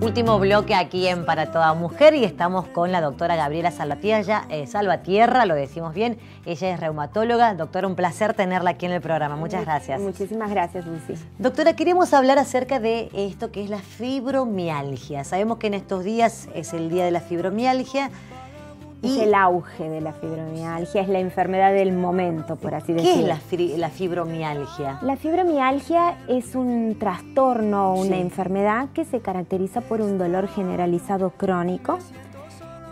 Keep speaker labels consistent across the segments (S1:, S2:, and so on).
S1: Último bloque aquí en Para Toda Mujer y estamos con la doctora Gabriela Salvatierra, lo decimos bien. Ella es reumatóloga. Doctora, un placer tenerla aquí en el programa. Muchas gracias.
S2: Muchísimas gracias, Lucy.
S1: Doctora, queremos hablar acerca de esto que es la fibromialgia. Sabemos que en estos días es el día de la fibromialgia.
S2: Es el auge de la fibromialgia, es la enfermedad del momento, por así decirlo.
S1: ¿Qué es la fibromialgia?
S2: La fibromialgia es un trastorno o una enfermedad que se caracteriza por un dolor generalizado crónico,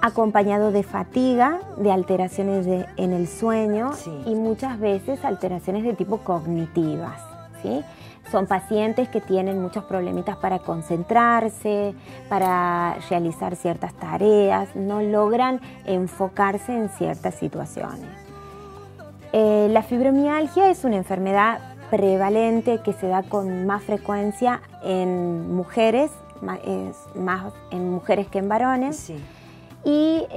S2: acompañado de fatiga, de alteraciones en el sueño y muchas veces alteraciones de tipo cognitivas, ¿sí? Son pacientes que tienen muchos problemitas para concentrarse, para realizar ciertas tareas, no logran enfocarse en ciertas situaciones. La fibromialgia es una enfermedad prevalente que se da con más frecuencia en mujeres, más en mujeres que en varones.
S1: Sí.
S2: Y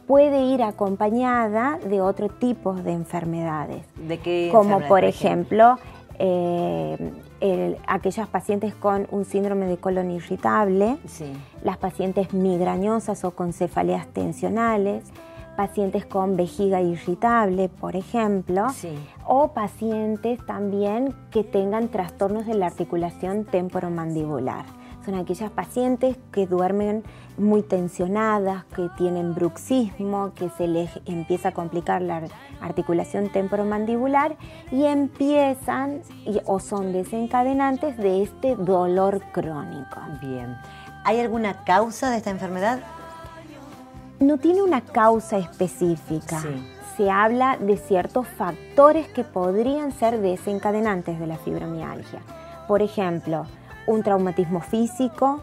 S2: puede ir acompañada de otro tipo de enfermedades.
S1: ¿De qué
S2: como por ejemplo aquellas pacientes con un síndrome de colon irritable, las pacientes migrañosas o con cefaleas tensionales, pacientes con vejiga irritable, por ejemplo, o pacientes también que tengan trastornos de la articulación temporomandibular. Son aquellas pacientes que duermen muy tensionadas, que tienen bruxismo, que se les empieza a complicar la articulación temporomandibular y empiezan o son desencadenantes de este dolor crónico.
S1: Bien. ¿Hay alguna causa de esta enfermedad?
S2: No tiene una causa específica. Se habla de ciertos factores que podrían ser desencadenantes de la fibromialgia. Por ejemplo, un traumatismo físico,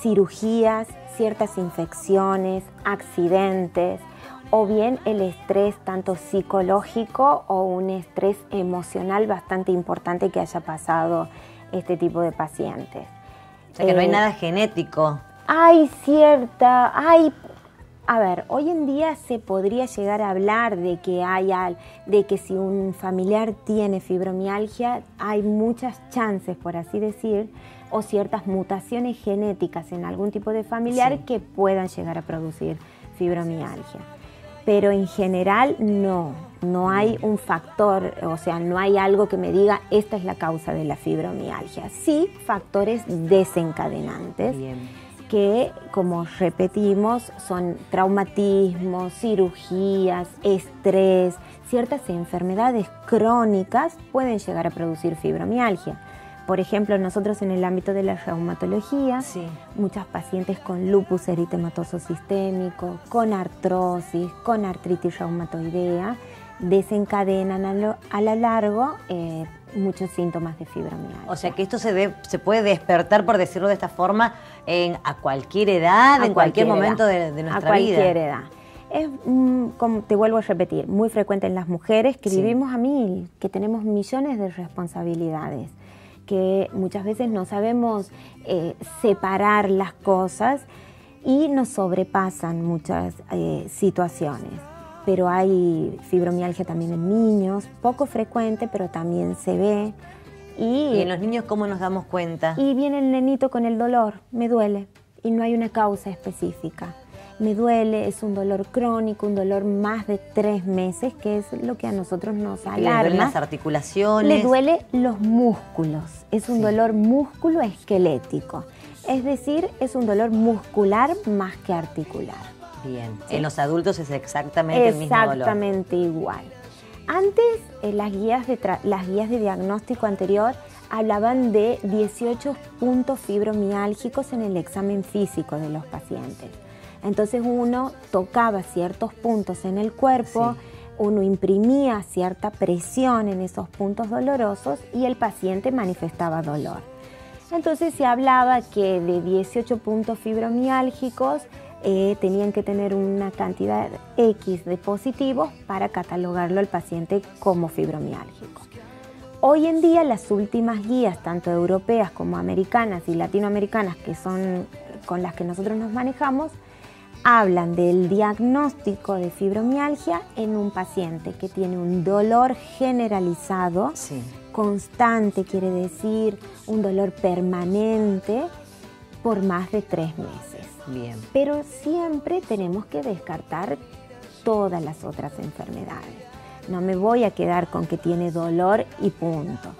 S2: cirugías, ciertas infecciones, accidentes, o bien el estrés tanto psicológico o un estrés emocional bastante importante que haya pasado este tipo de pacientes.
S1: O sea que no hay nada genético.
S2: A ver, hoy en día se podría llegar a hablar de que si un familiar tiene fibromialgia, hay muchas chances, por así decir, o ciertas mutaciones genéticas en algún tipo de familiar que puedan llegar a producir fibromialgia. Pero en general no hay un factor, o sea, no hay algo que me diga esta es la causa de la fibromialgia. Sí, factores desencadenantes. Que, como repetimos, son traumatismos, cirugías, estrés, ciertas enfermedades crónicas pueden llegar a producir fibromialgia. Por ejemplo, nosotros en el ámbito de la reumatología, muchas pacientes con lupus eritematoso sistémico, con artrosis, con artritis reumatoidea, desencadenan a lo largo muchos síntomas de fibromialgia.
S1: O sea que esto se puede despertar, por decirlo de esta forma, a cualquier edad, en cualquier momento de nuestra vida.
S2: A cualquier edad. Es, como te vuelvo a repetir, muy frecuente en las mujeres que vivimos a mil, que tenemos millones de responsabilidades, que muchas veces no sabemos separar las cosas y nos sobrepasan muchas situaciones. Pero hay fibromialgia también en niños, poco frecuente, pero también se ve.
S1: ¿Y en los niños cómo nos damos cuenta?
S2: Y viene el nenito con el dolor, me duele, y no hay una causa específica. Me duele, es un dolor crónico, un dolor más de 3 meses, que es lo que a nosotros nos alarma.
S1: ¿Le duelen las articulaciones?
S2: Le duele los músculos, es un dolor músculo-esquelético. Es decir, es un dolor muscular más que articular.
S1: Bien, en los adultos es exactamente el mismo dolor.
S2: Exactamente igual. Antes, las guías de diagnóstico anterior hablaban de 18 puntos fibromiálgicos en el examen físico de los pacientes. Entonces uno tocaba ciertos puntos en el cuerpo, uno imprimía cierta presión en esos puntos dolorosos y el paciente manifestaba dolor. Entonces se hablaba que de 18 puntos fibromiálgicos tenían que tener una cantidad X de positivos para catalogarlo al paciente como fibromiálgico. Hoy en día las últimas guías, tanto europeas como americanas y latinoamericanas, que son con las que nosotros nos manejamos, hablan del diagnóstico de fibromialgia en un paciente que tiene un dolor generalizado, constante, quiere decir un dolor permanente, por más de 3 meses.
S1: Bien.
S2: Pero siempre tenemos que descartar todas las otras enfermedades. No me voy a quedar con que tiene dolor y punto.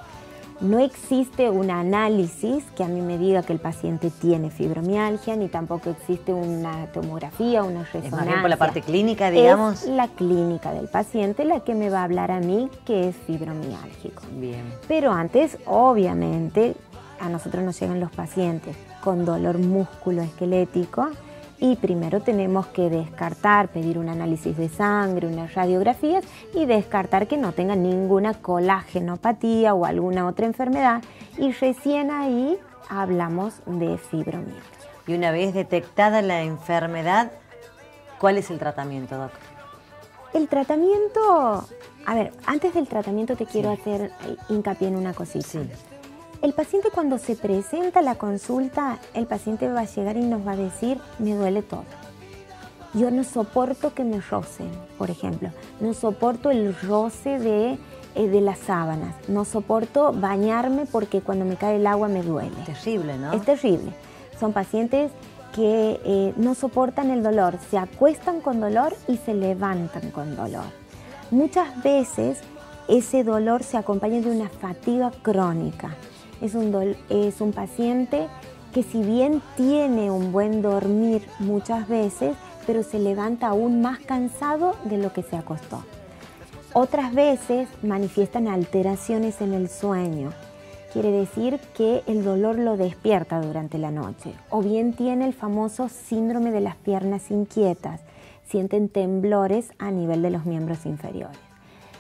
S2: No existe un análisis que a mí me diga que el paciente tiene fibromialgia, ni tampoco existe una tomografía, una resonancia.
S1: Es más bien por la parte clínica, digamos.
S2: Es la clínica del paciente la que me va a hablar a mí que es fibromiálgico.
S1: Bien.
S2: Pero antes, obviamente, a nosotros nos llegan los pacientes con dolor musculoesquelético y primero tenemos que descartar, pedir un análisis de sangre, unas radiografías y descartar que no tengan ninguna colágenopatía o alguna otra enfermedad y recién ahí hablamos de fibromialgia.
S1: Y una vez detectada la enfermedad, ¿cuál es el tratamiento, doc?
S2: El tratamiento, a ver, antes del tratamiento te quiero hacer hincapié en una cosita.
S1: Sí.
S2: El paciente cuando se presenta a la consulta, el paciente va a llegar y nos va a decir, me duele todo. Yo no soporto que me rocen, por ejemplo. No soporto el roce de las sábanas. No soporto bañarme porque cuando me cae el agua me duele.
S1: Terrible, ¿no?
S2: Es terrible. Son pacientes que no soportan el dolor. Se acuestan con dolor y se levantan con dolor. Muchas veces ese dolor se acompaña de una fatiga crónica. Es un paciente que si bien tiene un buen dormir muchas veces, pero se levanta aún más cansado de lo que se acostó. Otras veces manifiestan alteraciones en el sueño. Quiere decir que el dolor lo despierta durante la noche. O bien tiene el famoso síndrome de las piernas inquietas. Sienten temblores a nivel de los miembros inferiores.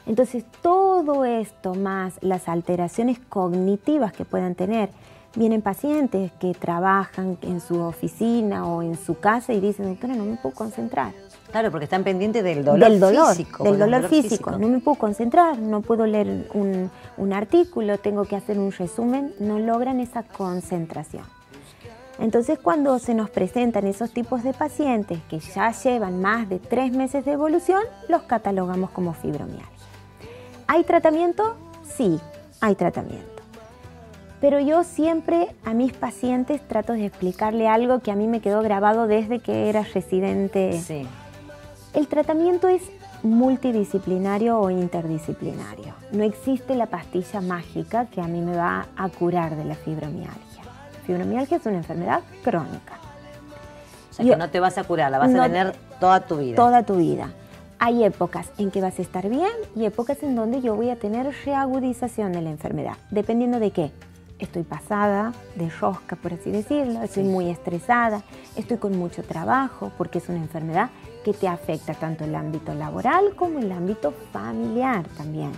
S2: Entonces, todo esto más las alteraciones cognitivas que puedan tener, vienen pacientes que trabajan en su oficina o en su casa y dicen, doctora, no me puedo concentrar.
S1: Claro, porque están pendientes del dolor físico.
S2: Del dolor físico. No me puedo concentrar, no puedo leer un artículo, tengo que hacer un resumen, no logran esa concentración. Entonces, cuando se nos presentan esos tipos de pacientes que ya llevan más de 3 meses de evolución, los catalogamos como fibromialgia. ¿Hay tratamiento? Sí, hay tratamiento. Pero yo siempre a mis pacientes trato de explicarle algo que a mí me quedó grabado desde que era residente.
S1: Sí.
S2: El tratamiento es multidisciplinario o interdisciplinario. No existe la pastilla mágica que a mí me va a curar de la fibromialgia. Fibromialgia es una enfermedad crónica.
S1: O sea, que no te vas a curar, la vas a tener toda tu vida.
S2: Toda tu vida. Hay épocas en que vas a estar bien y épocas en donde yo voy a tener reagudización de la enfermedad. Dependiendo de qué. Estoy pasada de rosca, por así decirlo. Estoy muy estresada. Estoy con mucho trabajo porque es una enfermedad que te afecta tanto el ámbito laboral como el ámbito familiar también.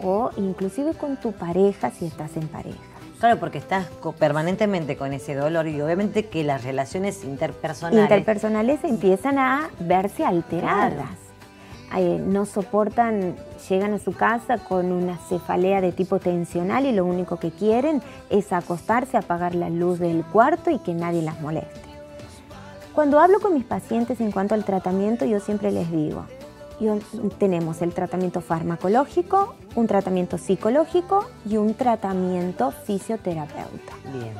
S2: O inclusive con tu pareja si estás en pareja.
S1: Claro, porque estás permanentemente con ese dolor y obviamente que las relaciones interpersonales
S2: empiezan a verse alteradas. Claro. No soportan, llegan a su casa con una cefalea de tipo tensional y lo único que quieren es acostarse, apagar la luz del cuarto y que nadie las moleste. Cuando hablo con mis pacientes en cuanto al tratamiento, yo siempre les digo, tenemos el tratamiento farmacológico, un tratamiento psicológico y un tratamiento fisioterapeuta.
S1: Bien.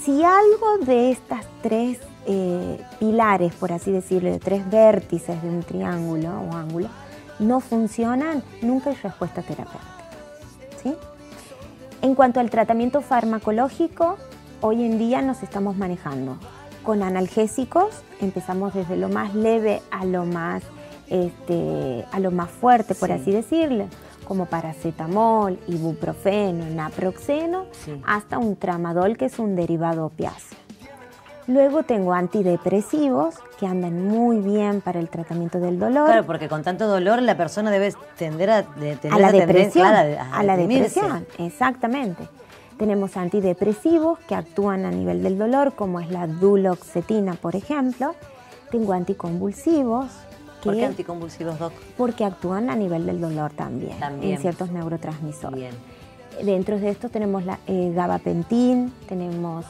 S2: Si algo de estas 3 pilares, por así decirlo, de 3 vértices de un triángulo o ángulo, no funcionan, nunca hay respuesta terapéutica. ¿Sí? En cuanto al tratamiento farmacológico, hoy en día nos estamos manejando con analgésicos, empezamos desde lo más leve a lo más fuerte, por así decirlo, como paracetamol, ibuprofeno, naproxeno, hasta un tramadol, que es un derivado opiáceo. Luego tengo antidepresivos que andan muy bien para el tratamiento del dolor.
S1: Claro, porque con tanto dolor la persona debe tender a
S2: la depresión. A la depresión, exactamente. Tenemos antidepresivos que actúan a nivel del dolor, como es la duloxetina, por ejemplo. Tengo anticonvulsivos.
S1: ¿Por qué anticonvulsivos, doc?
S2: Porque actúan a nivel del dolor también. En ciertos neurotransmisores.
S1: Bien.
S2: Dentro de esto tenemos la gabapentin, tenemos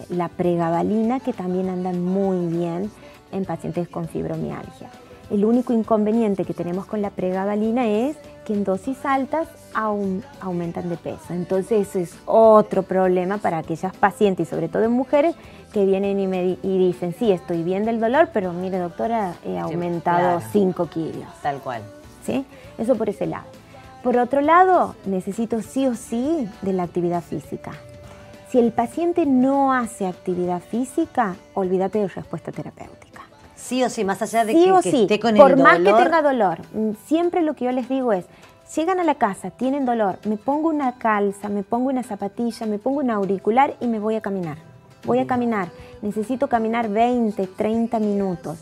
S2: la pregabalina, que también andan muy bien en pacientes con fibromialgia. El único inconveniente que tenemos con la pregabalina es que en dosis altas aumentan de peso. Entonces eso es otro problema para aquellas pacientes y sobre todo en mujeres que vienen y dicen, sí, estoy bien del dolor, pero mire doctora, he aumentado 5 kilos.
S1: Tal cual.
S2: ¿Sí? Eso por ese lado. Por otro lado, necesito sí o sí de la actividad física. Si el paciente no hace actividad física, olvídate de respuesta terapéutica.
S1: Sí o sí, más allá de
S2: sí
S1: que,
S2: o
S1: que
S2: sí,
S1: esté con
S2: por
S1: el
S2: más
S1: dolor.
S2: que tenga dolor, siempre lo que yo les digo es, llegan a la casa, tienen dolor, me pongo una calza, me pongo una zapatilla, me pongo un auricular y me voy a caminar. Voy a caminar, necesito caminar 20, 30 minutos.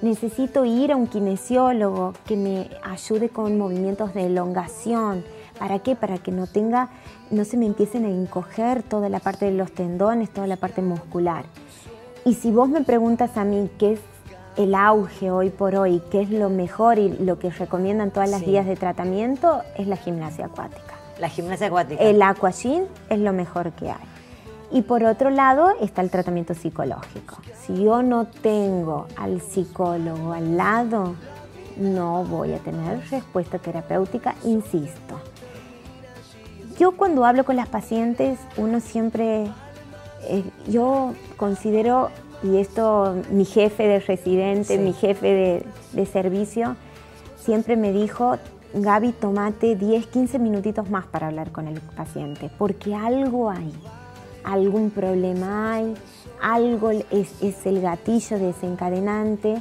S2: Necesito ir a un kinesiólogo que me ayude con movimientos de elongación. ¿Para qué? Para que no se me empiecen a encoger toda la parte de los tendones, toda la parte muscular. Y si vos me preguntas a mí qué es el auge hoy por hoy, qué es lo mejor y lo que recomiendan todas las guías de tratamiento, es la gimnasia acuática.
S1: La gimnasia acuática.
S2: El aquagym es lo mejor que hay. Y por otro lado está el tratamiento psicológico. Si yo no tengo al psicólogo al lado, no voy a tener respuesta terapéutica, insisto. Yo cuando hablo con las pacientes, uno siempre, yo considero, y esto mi jefe de residente, mi jefe de servicio, siempre me dijo, Gaby, tomate 10, 15 minutitos más para hablar con el paciente, porque algo hay. Algún problema hay, algo es el gatillo desencadenante.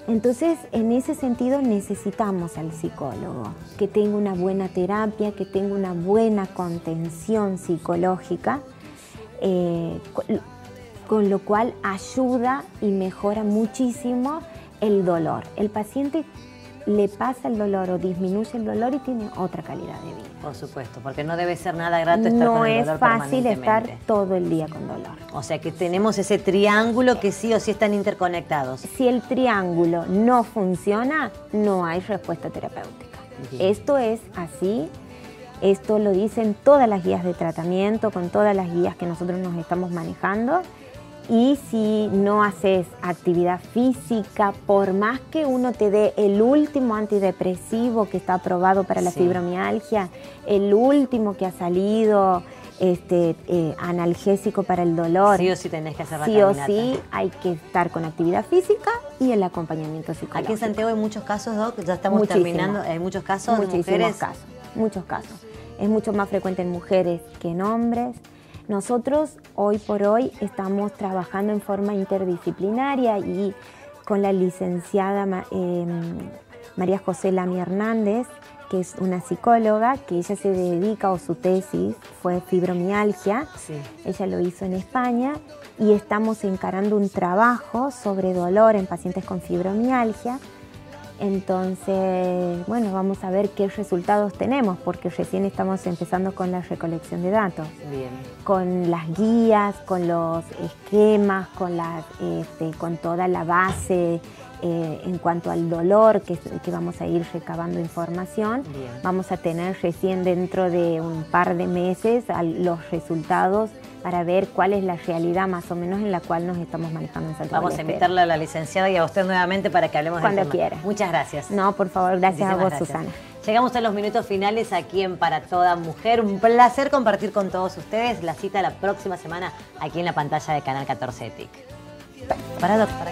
S2: Entonces, en ese sentido necesitamos al psicólogo, que tenga una buena terapia, que tenga una buena contención psicológica, con lo cual ayuda y mejora muchísimo el dolor. El paciente le pasa el dolor o disminuye el dolor y tiene otra calidad de vida.
S1: Por supuesto, porque no debe ser nada grato estar con el dolor
S2: No es fácil
S1: permanentemente.
S2: estar todo el día con dolor.
S1: O sea que tenemos ese triángulo que sí o sí están interconectados.
S2: Si el triángulo no funciona, no hay respuesta terapéutica.
S1: Bien.
S2: Esto es así, esto lo dicen todas las guías de tratamiento, con todas las guías que nosotros nos estamos manejando. Y si no haces actividad física, por más que uno te dé el último antidepresivo que está aprobado para la fibromialgia, el último que ha salido, analgésico para el dolor.
S1: Sí o sí tenés que hacer la
S2: sí
S1: caminata.
S2: o sí hay que estar con actividad física y el acompañamiento psicológico.
S1: Aquí en Santiago hay muchos casos, Doc, ya estamos
S2: Muchísimo.
S1: terminando, hay muchos casos de
S2: Muchísimos
S1: mujeres.
S2: muchos casos. Es mucho más frecuente en mujeres que en hombres. Nosotros hoy por hoy estamos trabajando en forma interdisciplinaria y con la licenciada María José Lamy Hernández, que es una psicóloga, que ella se dedica, o su tesis fue fibromialgia.
S1: Sí.
S2: Ella lo hizo en España y estamos encarando un trabajo sobre dolor en pacientes con fibromialgia. Entonces, bueno, vamos a ver qué resultados tenemos, porque recién estamos empezando con la recolección de datos.
S1: Bien.
S2: Con las guías, con los esquemas, con toda la base en cuanto al dolor, que vamos a ir recabando información.
S1: Bien.
S2: Vamos a tener recién dentro de un par de meses los resultados para ver cuál es la realidad más o menos en la cual nos estamos manejando en Santiago.
S1: Vamos a invitarle a la licenciada y a usted nuevamente para que hablemos
S2: Cuando
S1: del tema.
S2: quiera.
S1: Muchas gracias.
S2: No, por favor, gracias a vos,
S1: Muchísimas gracias.
S2: Susana.
S1: Llegamos a los minutos finales aquí en Para Toda Mujer. Un placer compartir con todos ustedes. La cita la próxima semana aquí en la pantalla de Canal 14 TIC. Para, Doc, para